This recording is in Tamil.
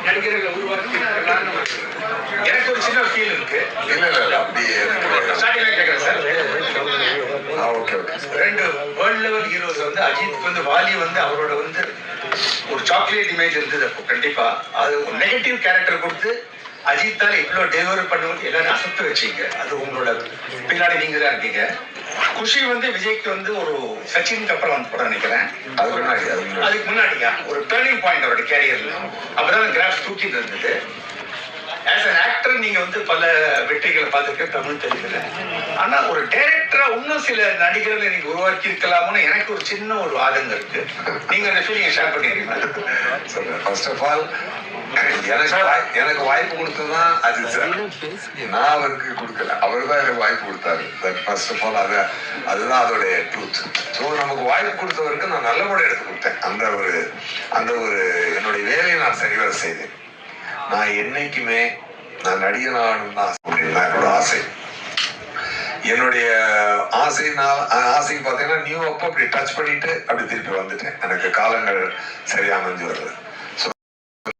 நடிகர்களை உருவாக்கி எனக்கு ஒரு சின்ன ஃபீல் இருக்கு. ரெண்டு வேர்ல்ட் லெவல் ஹீரோஸ் வந்து அஜித் வந்து வாலி வந்து அவரோட வந்து ஒரு சாக்லேட் இமேஜ் இருந்தது. அப்போ கண்டிப்பா அது ஒரு நெகட்டிவ் கேரக்டர் கொடுத்து அஜித்தால இவ்வளவு டெலிவர் பண்ணுவது எல்லாரும் அசத்து வச்சீங்க. அது உங்களோட பின்னாடி நீங்க தான் இருக்கீங்க. குஷி வந்து விஜய்க்கு வந்து ஒரு சச்சினுக்கு அப்புறம் வந்து படம் நினைக்கிறேன். அதுக்கு முன்னாடியா ஒரு டேர்னிங் பாயிண்ட் அவரோட கேரியர்ல. அப்பதான் கிராஃப் தூக்கிட்டு இருந்தது. ஆஸ் அன் ஆக்டர் நீங்க வந்து பல வெற்றிகளை பார்த்துருக்க, தமிழ் தெரியல. ஆனா ஒரு டைரக்டரா இன்னும் சில நடிகர்களை நீங்க உருவாக்கி இருக்கலாம்னு எனக்கு ஒரு சின்ன ஒரு ஆதங்கம் இருக்கு. நீங்க அந்த ஃபீலிங்கை ஷேர் பண்ணிக்கிறீங்களா? ஃபர்ஸ்ட் ஆஃப் ஆல் எனக்கு வாய்ப்பு கொடுத்ததுதான் அது. நான் அவருக்கு கொடுக்கல, அவர் தான் எனக்கு வாய்ப்பு கொடுத்தாரு. ஃபர்ஸ்ட் ஆஃப் ஆல் அதுதான் அதோடைய ட்ரூத். ஸோ நமக்கு வாய்ப்பு கொடுத்தவருக்கு நான் நல்லபடியாக எடுத்து கொடுத்தேன். அந்த ஒரு என்னுடைய வேலையை நான் சரிவர செய்தேன். நான் என்னைக்குமே நான் நடிகன் ஆகணும்னு என்னோட ஆசை. என்னுடைய ஆசைக்கு பார்த்தீங்கன்னா நியூ அப்போ அப்படி டச் பண்ணிட்டு அப்படி திருப்பி வந்துட்டேன். எனக்கு காலங்கள் சரியா அமைஞ்சு வருது.